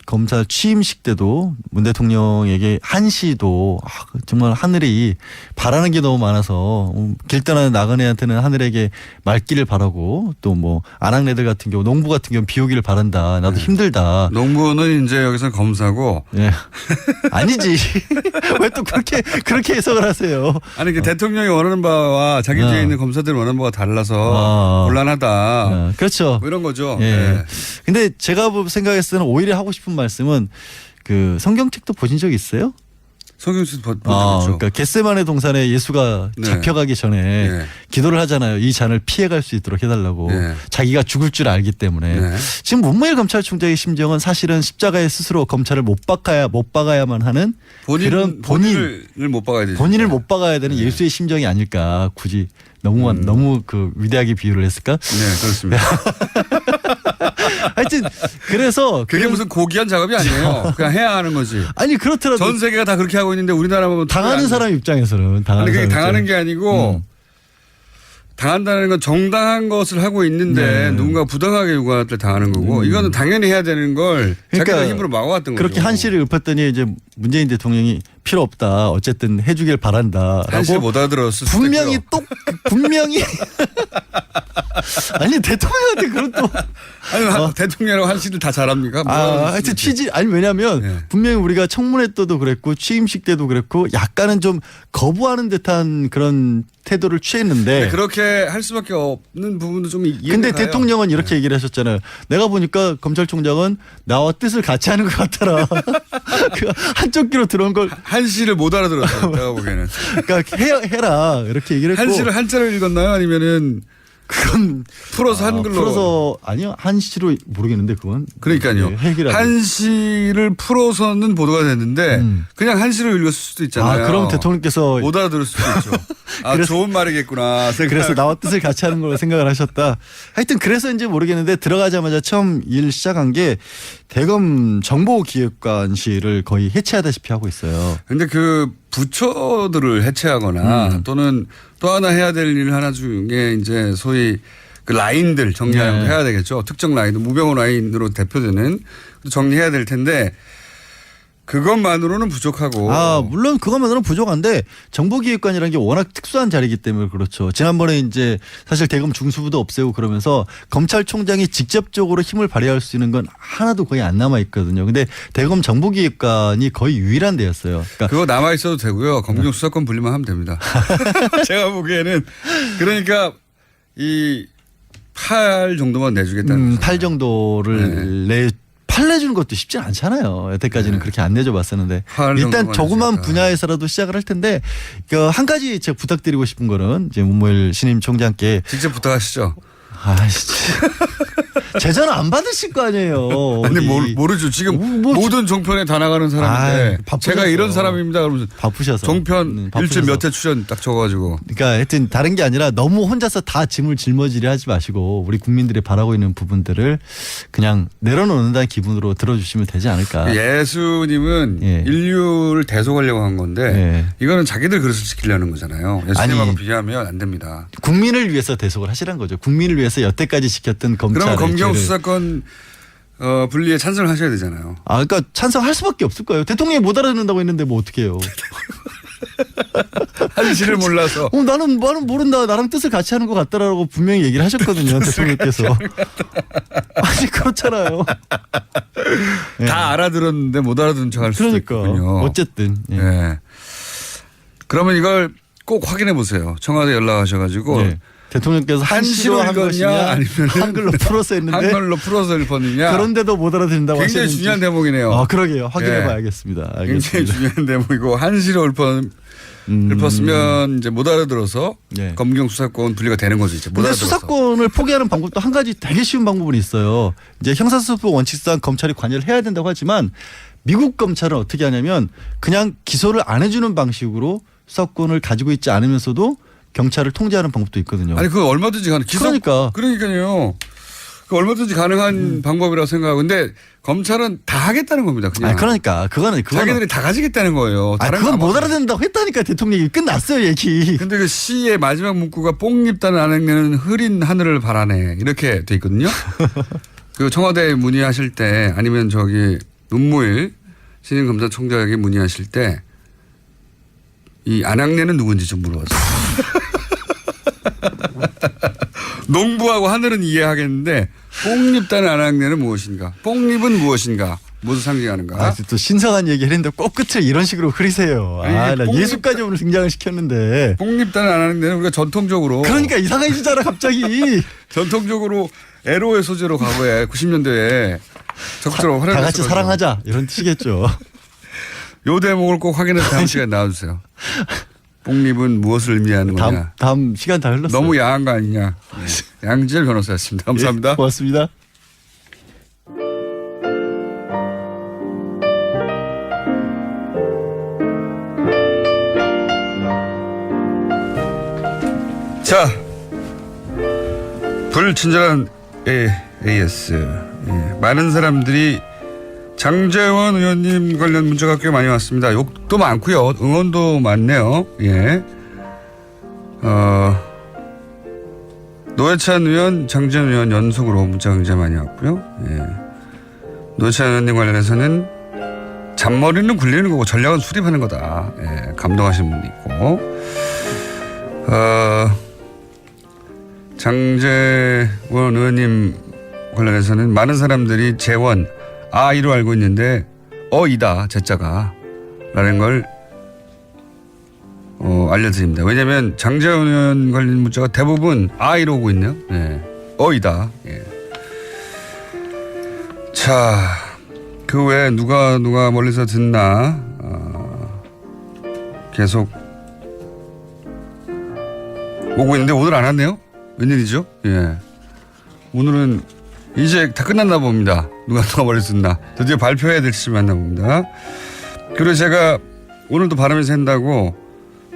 검찰 취임식 때도 문 대통령에게 한시도 정말 하늘이 바라는 게 너무 많아서 길 떠나는 나그네한테는 하늘에게 맑기를 바라고 또 뭐 아낙네들 같은 경우 농부 같은 경우 비 오기를 바란다. 나도 힘들다. 농부는 이제 여기서 검사고. 네. 아니지. 왜 또 그렇게 해석을 하세요? 아니 그 대통령이 원하는 바와 자기 뒤에 있는 검사들이 원하는 바가 달라서 곤란하다. 그렇죠. 뭐 이런 거죠. 예. 네. 근데 제가 생각했을 때는 오히려 하고 싶은 말씀은 그 성경책도 보신 적 있어요? 성경책 본 적 있죠. 그러니까 겟세마네 동산에 예수가 네. 잡혀가기 전에 네. 기도를 하잖아요. 이 잔을 피해갈 수 있도록 해달라고. 네. 자기가 죽을 줄 알기 때문에. 네. 지금 문무일 검찰총장의 심정은 사실은 십자가에 스스로 검찰을 못 박아야만 하는 그런 본인을 못 박아야 되죠. 본인을 못 박아야 되는 예수의 심정이 아닐까. 굳이 너무 그 위대하게 비유를 했을까? 네, 그렇습니다. 하여튼 그래서 그게 무슨 고귀한 작업이 아니에요. 그냥 해야 하는 거지. 아니 그렇더라도 전 세계가 다 그렇게 하고 있는데 우리나라만 당하는 사람 입장에서는 아니 그게 당하는 게 아니고 당한다는 건 정당한 것을 하고 있는데 네. 누군가 부당하게 요구할 때 당하는 거고 이거는 당연히 해야 되는 걸 자기가 힘으로 막아왔던 거죠. 그렇게 한시를 읊었더니 이제 문재인 대통령이 필요 없다. 어쨌든 해주길 바란다. 한시를 못 알아들었을 수도 분명히 있고요. 분명히 아니 대통령한테 그런 또 아니 대통령이라고 한시를 다 잘합니까? 하여튼 취지 아니 왜냐하면 분명히 우리가 청문회 때도 그랬고 취임식 때도 그랬고 약간은 좀 거부하는 듯한 그런 태도를 취했는데 네, 그렇게 할 수밖에 없는 부분도 좀 이해가 근데 가요. 대통령은 이렇게 얘기를 하셨잖아요. 내가 보니까 검찰총장은 나와 뜻을 같이 하는 것 같더라. 그 한쪽 귀로 들어온 걸 한시를 못 알아들었어요. 제가 보기에는. 그러니까 해라 이렇게 얘기를 했고 한시를 한자로 읽었나요? 아니면은 그건 풀어서 한글로 풀어서 아니요 한시로 모르겠는데 그건 그러니까요. 한시를 풀어서는 보도가 됐는데 그냥 한시로 읽었을 수도 있잖아요. 그럼 대통령께서 못 알아들을 수도 있죠. 그래서, 좋은 말이겠구나. 그래서 나와 뜻을 같이 하는 걸로 생각을 하셨다. 하여튼 그래서인지 모르겠는데 들어가자마자 처음 일 시작한 게 대검 정보기획관실을 거의 해체하다시피 하고 있어요. 그런데 그 부처들을 해체하거나 또는 또 하나 해야 될 일 하나 중에 이제 소위 그 라인들 정리하는 것도 해야 되겠죠. 특정 라인들 무병호 라인으로 대표되는 정리해야 될 텐데 그것만으로는 부족하고. 물론 그것만으로는 부족한데 정보기획관이라는 게 워낙 특수한 자리이기 때문에 그렇죠. 지난번에 이제 사실 대검 중수부도 없애고 그러면서 검찰총장이 직접적으로 힘을 발휘할 수 있는 건 하나도 거의 안 남아 있거든요. 근데 대검 정보기획관이 거의 유일한 데였어요. 그러니까 그거 남아 있어도 되고요. 검경 수사권 분리만 하면 됩니다. 제가 보기에는 그러니까 이 8 정도만 내주겠다는 8 정도를 팔 내주는 것도 쉽지 않잖아요. 여태까지는 그렇게 안 내줘 봤었는데 일단 조그만 분야에서라도 시작을 할 텐데 한 가지 제가 부탁드리고 싶은 거는 이제 문무일 신임 총장께 직접 부탁하시죠. 제자는 안 받으실 거 아니에요. 아니 모르죠. 지금 모든 종편에 다 나가는 사람인데 제가 이런 사람입니다. 그러면서 바쁘셔서 종편 일주일 몇 회 출연 딱 적어가지고. 그러니까 하여튼 다른 게 아니라 너무 혼자서 다 짐을 짊어지려 하지 마시고 우리 국민들이 바라고 있는 부분들을 그냥 내려놓는다는 기분으로 들어주시면 되지 않을까. 예수님은 인류를 대속하려고 한 건데 이거는 자기들 그릇을 지키려는 거잖아요. 예수님하고 비교하면 안 됩니다. 국민을 위해서 대속을 하시란 거죠. 국민을 위해서 여태까지 지켰던 검찰의 그럼 검경 수사권 분리에 찬성을 하셔야 되잖아요. 그러니까 찬성할 수밖에 없을 거예요. 대통령이 못 알아듣는다고 했는데 뭐 어떻게 해요. 한시를 몰라서. 나는 모른다. 나랑 뜻을 같이 하는 것 같다라고 분명히 얘기를 하셨거든요. 대통령께서. 아니 그렇잖아요. 다 알아들었는데 못 알아듣는 척할 수도 있군요. 어쨌든. 그러면 이걸 꼭 확인해 보세요. 청와대 연락하셔가지고. 대통령께서 한시로 한 것이냐 아니면 한글로 풀어서 했는데 한글로 풀어서 읽었느냐 그런데도 못 알아듣는다고 굉장히 하시는지. 중요한 대목이네요. 그러게요. 확인해 봐야겠습니다. 굉장히 중요한 대목이고 한시로 읊었으면 이제 못 알아들어서 검경 수사권 분리가 되는 거죠. 이제 못 근데 알아들어서. 수사권을 포기하는 방법도 한 가지 되게 쉬운 방법은 있어요. 이제 형사사법 원칙상 검찰이 관여를 해야 된다고 하지만 미국 검찰은 어떻게 하냐면 그냥 기소를 안 해주는 방식으로 수사권을 가지고 있지 않으면서도 경찰을 통제하는 방법도 있거든요. 아니 그거 얼마든지 가능. 그러니까요. 그 얼마든지 가능한 방법이라고 생각하고 근데 검찰은 다 하겠다는 겁니다. 그냥. 그러니까 그거는 자기들이 다 가지겠다는 거예요. 그건 못 알아듣는다고 했다니까 대통령이 끝났어요 얘기. 근데 그 시의 마지막 문구가 뽕잎다는 아낙네는 흐린 하늘을 바라네 이렇게 돼 있거든요. 그 청와대 문의하실 때 아니면 저기 문무일 신임 검사총장에게 문의하실 때 이 안학내는 누군지 좀 물어봤어요. 농부하고 하늘은 이해하겠는데 뽕립단의 안학내는 무엇인가? 뽕립은 무엇인가? 무엇을 상징하는가? 아, 또 신성한 얘기를 했는데 꼭 끝을 이런 식으로 흐리세요. 나 예수까지 오늘 등장을 시켰는데. 뽕립단을 안 하는 데는 우리가 전통적으로. 그러니까 이상해지잖아 갑자기. 전통적으로 에로의 소재로 과거에 90년대에 적극적으로 활용했어요. 다 같이 사랑하자 이런 뜻이겠죠. 요 대목을 꼭 확인해서 다음 시간에 나와주세요. 뽕립은 무엇을 의미하는 거냐. 다음 시간 다 흘렀어요. 너무 야한 거 아니냐. 양지열 변호사였습니다. 감사합니다. 예, 고맙습니다. 자, 불친절한 AS. 많은 사람들이 장제원 의원님 관련 문자가 꽤 많이 왔습니다. 욕도 많고요. 응원도 많네요. 예. 노회찬 의원, 장제원 의원 연속으로 문자가 굉장히 많이 왔고요. 예. 노회찬 의원님 관련해서는 잔머리는 굴리는 거고 전략은 수립하는 거다. 예. 감동하신 분도 있고. 장제원 의원님 관련해서는 많은 사람들이 재원, 아이로 알고 있는데 이다 제자가 라는 걸 알려드립니다. 왜냐하면 장제원 의원 관련 문자가 대부분 아이로 오고 있네요. 네. 이다. 예. 자, 그 외에 누가 멀리서 듣나 계속 오고 있는데 오늘 안 왔네요. 웬일이죠? 예. 오늘은 이제 다 끝났나 봅니다. 누가 멀리서 듣나. 드디어 발표해야 될 시점이 왔나 봅니다. 그리고 제가 오늘도 바람이 샌다고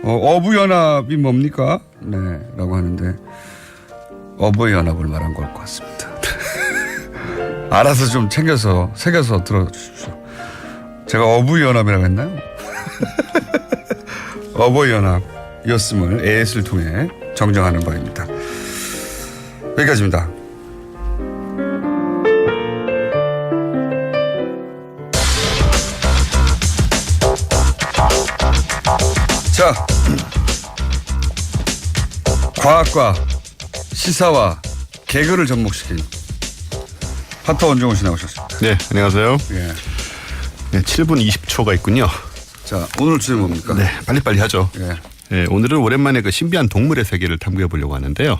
어부연합이 뭡니까? 네, 라고 하는데 어버이연합을 말한 걸 것 같습니다. 알아서 좀 챙겨서 새겨서 들어주십시오. 제가 어부연합이라고 했나요? 어버이연합이었음을 AS를 통해 정정하는 바입니다. 여기까지입니다. 자, 과학과 시사와 개그를 접목시킨 파터 원종훈 씨 나오셨습니다. 네, 안녕하세요. 예. 네, 7분 20초가 있군요. 자, 오늘 주제 뭡니까? 네, 빨리빨리 하죠. 예. 네, 오늘은 오랜만에 그 신비한 동물의 세계를 탐구해 보려고 하는데요.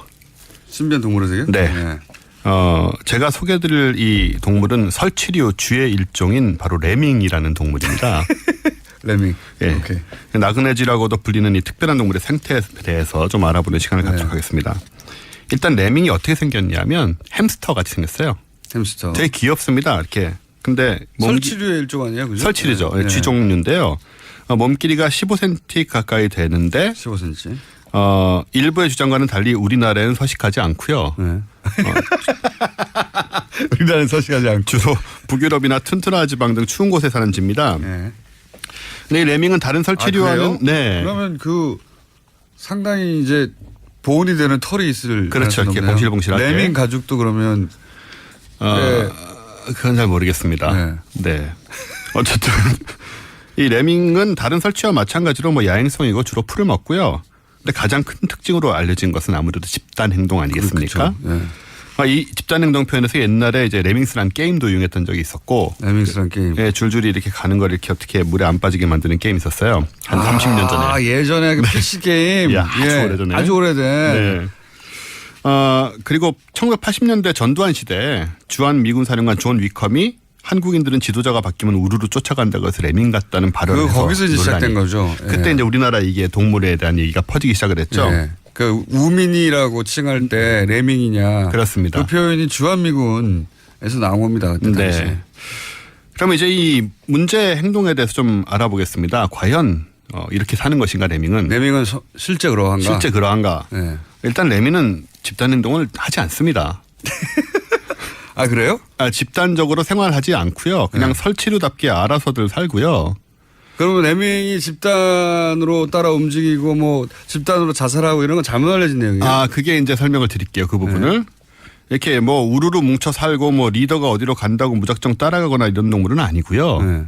신비한 동물의 세계? 네. 예. 제가 소개해드릴 이 동물은 설치류 주의 일종인 바로 레밍이라는 동물입니다. 레밍. 예. 오케이. 나그네지라고도 불리는 이 특별한 동물의 생태에 대해서 좀 알아보는 시간을 갖도록 하겠습니다. 일단 레밍이 어떻게 생겼냐면 햄스터 같이 생겼어요. 햄스터. 되게 귀엽습니다. 이렇게. 근데 설치류의 일종 아니에요? 그죠? 설치류죠. 네. 쥐 종류인데요. 몸 길이가 15cm 가까이 되는데 15cm. 일부의 주장과는 달리 우리나라에는 서식하지 않고요. 네. 우리나라는 서식하지 않고 주로 북유럽이나 튼튼한 지방 등 추운 곳에 사는 쥐입니다. 네. 근데 이 레밍은 다른 설치류와는 네. 그러면 그 상당히 이제 보온이 되는 털이 있을 그렇죠. 이렇게 봉실봉실하게. 레밍 가죽도 그러면 네. 그건 잘 모르겠습니다. 네. 어쨌든 이 레밍은 다른 설치와 마찬가지로 뭐 야행성이고 주로 풀을 먹고요. 근데 가장 큰 특징으로 알려진 것은 아무래도 집단 행동 아니겠습니까? 그렇죠. 이 집단 행동 표현에서 옛날에 이제 레밍스란 게임도 이용했던 적이 있었고. 레밍스란 게임. 예, 줄줄이 이렇게 가는 걸 이렇게 어떻게 물에 안 빠지게 만드는 게임이 있었어요. 한 30년 전에. 아, 예전에 그 PC 게임. 아주 오래전에. 아주 오래된. 네. 그리고 1980년대 전두환 시대 주한 미군 사령관 존 위컴이 한국인들은 지도자가 바뀌면 우르르 쫓아간다고 해서 레밍 같다는 발언을 해서 거기서 이제 시작된 거죠. 그때 이제 우리나라 이게 동물에 대한 얘기가 퍼지기 시작을 했죠. 그 우민이라고 칭할 때 레밍이냐. 그렇습니다. 그 표현이 주한미군에서 나온 겁니다. 그때 당시. 그러면 이제 이 문제 행동에 대해서 좀 알아보겠습니다. 과연 이렇게 사는 것인가 레밍은. 레밍은 실제 그러한가. 실제 그러한가. 네. 일단 레밍은 집단 행동을 하지 않습니다. 아, 그래요? 집단적으로 생활하지 않고요. 그냥 설치류답게 알아서들 살고요. 그러면 레밍이 집단으로 따라 움직이고 뭐 집단으로 자살하고 이런 건 잘못 알려진 내용이에요. 그게 이제 설명을 드릴게요. 그 부분을. 이렇게 뭐 우르르 뭉쳐 살고 뭐 리더가 어디로 간다고 무작정 따라가거나 이런 동물은 아니고요. 네.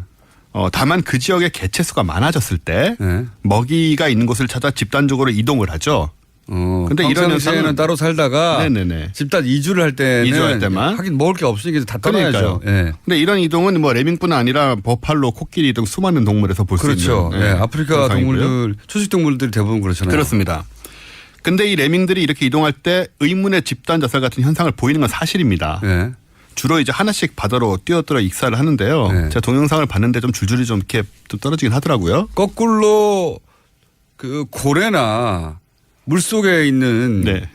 다만 그 지역의 개체수가 많아졌을 때 네. 먹이가 있는 곳을 찾아 집단적으로 이동을 하죠. 근데 이런 현상은 따로 살다가 네네네. 집단 이주를 할 때는 이주할 때만 하긴 먹을 게 없으니까 다 떠나야죠. 그러니까요. 근데 이런 이동은 뭐 레밍뿐 아니라 버팔로, 코끼리 등 수많은 동물에서 볼 수 그렇죠. 있는 아프리카 현상이고요. 동물들, 초식 동물들이 대부분 그렇잖아요. 그렇습니다. 근데 이 레밍들이 이렇게 이동할 때 의문의 집단 자살 같은 현상을 보이는 건 사실입니다. 네. 주로 이제 하나씩 바다로 뛰어들어 익사를 하는데요. 제가 동영상을 봤는데 좀 줄줄이 좀 이렇게 좀 떨어지긴 하더라고요. 거꾸로 그 고래나 물 속에 있는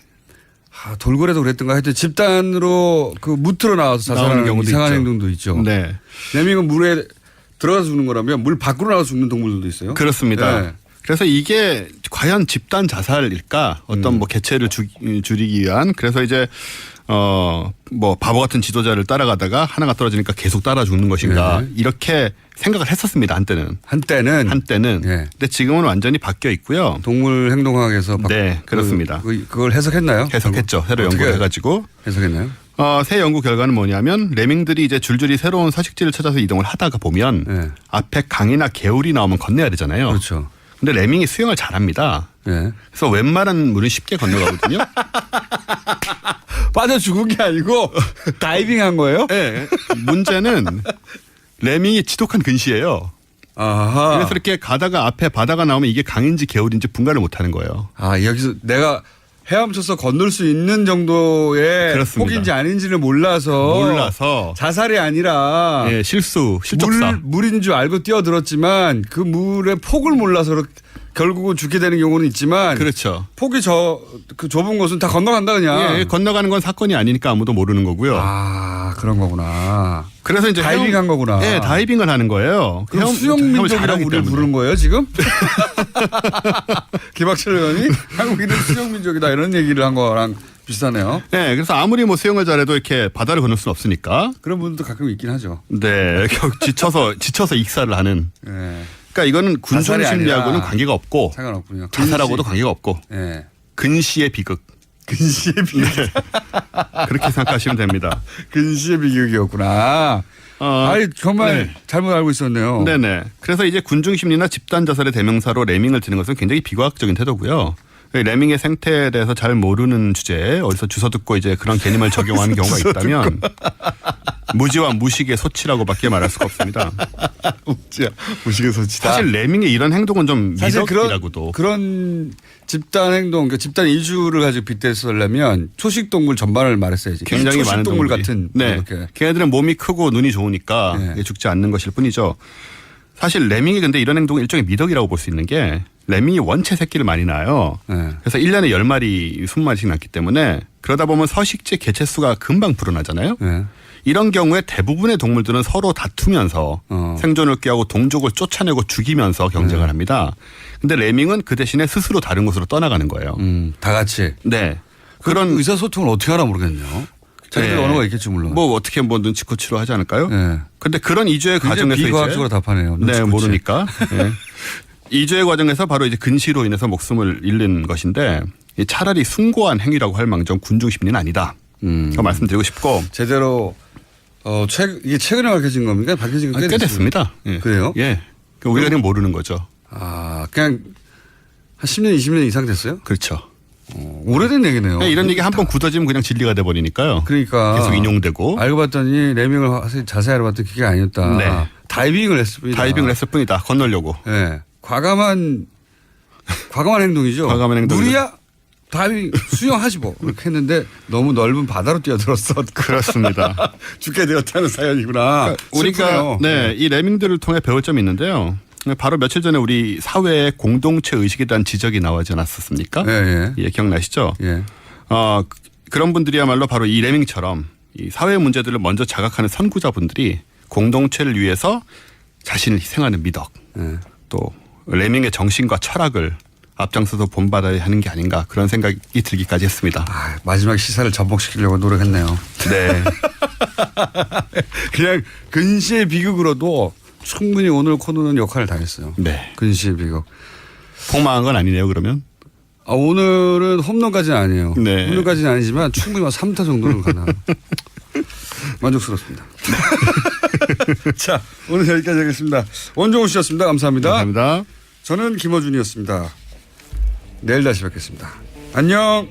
돌고래도 그랬던가 하여튼 집단으로 그 무트로 나와서 자살하는 경우도 이상한 있죠. 행동도 있죠. 네. 레밍은 물에 들어가서 죽는 거라면 물 밖으로 나와서 죽는 동물들도 있어요. 그렇습니다. 네. 그래서 이게 과연 집단 자살일까? 어떤 뭐 개체를 줄이기 위한. 그래서 이제 뭐 바보 같은 지도자를 따라가다가 하나가 떨어지니까 계속 따라 죽는 것인가. 이렇게 생각을 했었습니다. 한때는. 근데 지금은 완전히 바뀌어 있고요. 동물 행동학에서 네, 그렇습니다. 그걸 해석했나요? 해석했죠. 새로 연구를 해가지고. 해석했나요? 새 연구 결과는 뭐냐면 레밍들이 이제 줄줄이 새로운 서식지를 찾아서 이동을 하다가 보면 앞에 강이나 개울이 나오면 건너야 되잖아요. 그렇죠. 근데 레밍이 수영을 잘합니다. 그래서 웬만한 물은 쉽게 건너가거든요. 빠져 죽은 게 아니고 다이빙한 거예요? 네. 문제는 레밍이 지독한 근시예요. 아하. 그래서 이렇게 가다가 앞에 바다가 나오면 이게 강인지 개울인지 분간을 못하는 거예요. 여기서 내가 헤엄쳐서 건널 수 있는 정도의 그렇습니다. 폭인지 아닌지를 몰라서 자살이 아니라 실족사 물인 줄 알고 뛰어들었지만 그 물의 폭을 몰라서 결국은 죽게 되는 경우는 있지만 그렇죠. 폭이 그 좁은 곳은 다 건너간다 그냥. 건너가는 건 사건이 아니니까 아무도 모르는 거고요. 그런 거구나. 그래서 이제 다이빙한 거구나. 네, 다이빙을 하는 거예요. 그럼 수영민족이라고 우리를 부르는 거예요 지금? 김학철 의원이 한국인은 수영민족이다 이런 얘기를 한 거랑 비슷하네요. 네, 그래서 아무리 뭐 수영을 잘해도 이렇게 바다를 건널 수는 없으니까. 그런 분도 가끔 있긴 하죠. 네, 지쳐서 익사를 하는. 그러니까 이거는 군중 심리하고는 관계가 없고 상관없군요. 자살하고도 관계가 없고 근시의 비극. 근시의 비극. 그렇게 생각하시면 됩니다. 근시의 비극이었구나. 정말 잘못 알고 있었네요. 네네. 그래서 이제 군중 심리나 집단 자살의 대명사로 레밍을 드는 것은 굉장히 비과학적인 태도고요. 레밍의 생태에 대해서 잘 모르는 주제에 어디서 주워 듣고 이제 그런 개념을 적용하는 경우가 있다면 무지와 무식의 소치라고밖에 말할 수가 없습니다. 무식의 소치다. 사실 레밍의 이런 행동은 좀 미덕이라고도. 그런 집단 행동, 그러니까 집단 이주를 가지고 빗대서려면 초식 동물 전반을 말했어야지. 굉장히 많은 동물 동물이. 같은. 네. 걔네들은 몸이 크고 눈이 좋으니까 죽지 않는 것일 뿐이죠. 사실 레밍이 근데 이런 행동은 일종의 미덕이라고 볼 수 있는 게 레밍이 원체 새끼를 많이 낳아요. 그래서 1년에 10마리, 20마리씩 낳기 때문에 그러다 보면 서식지 개체수가 금방 불어나잖아요. 이런 경우에 대부분의 동물들은 서로 다투면서 생존을 꾀하고 동족을 쫓아내고 죽이면서 경쟁을 합니다. 근데 레밍은 그 대신에 스스로 다른 곳으로 떠나가는 거예요. 다 같이. 네. 그런 의사소통을 어떻게 하나 모르겠네요. 자기들 언어가 있겠지 물론. 뭐 어떻게 뭐 눈치코치로 하지 않을까요? 그런데 그런 이주의 과정에서 비과학적으로 답하네요. 네, 모르니까. 이주의 과정에서 바로 이제 근시로 인해서 목숨을 잃는 것인데 차라리 숭고한 행위라고 할 망정 군중 심리는 아니다. 그 말씀드리고 싶고 제대로 이게 최근에 밝혀진 겁니까? 밝혀진 건 꽤 됐습니다. 그래요? 예. 우리가 그냥 모르는 거죠. 그냥 한 10년, 20년 이상 됐어요? 그렇죠. 오래된 얘기네요. 이런 얘기 한번 굳어지면 그냥 진리가 돼버리니까요. 그러니까 계속 인용되고. 알고 봤더니 레밍을 자세히 알아봤더니 그게 아니었다. 네. 다이빙을 했을 뿐이다. 다이빙을 했을 뿐이다. 건너려고. 네. 과감한 행동이죠. 과감한 행동. 물이야? 다이빙 수영하지 뭐. 그렇게 했는데 너무 넓은 바다로 뛰어들었어. 그렇습니다. 죽게 되었다는 사연이구나. 우리가 이 레밍들을 통해 배울 점이 있는데요. 바로 며칠 전에 우리 사회의 공동체 의식에 대한 지적이 나오지 않았었습니까? 예, 기억나시죠? 그런 분들이야말로 바로 이 레밍처럼 이 사회 문제들을 먼저 자각하는 선구자분들이 공동체를 위해서 자신을 희생하는 미덕, 또 레밍의 정신과 철학을 앞장서서 본받아야 하는 게 아닌가 그런 생각이 들기까지 했습니다. 마지막 시사를 접목시키려고 노력했네요. 네. 그냥 근시의 비극으로도 충분히 오늘 코너는 역할을 다 했어요. 네. 근시의 비극. 폭망한 건 아니네요, 그러면? 오늘은 홈런까지는 아니에요. 네. 홈런까지는 아니지만 충분히 3타 정도는 가나. 만족스럽습니다. 자, 오늘 여기까지 하겠습니다. 원종우 씨였습니다. 감사합니다. 감사합니다. 저는 김어준이었습니다. 내일 다시 뵙겠습니다. 안녕.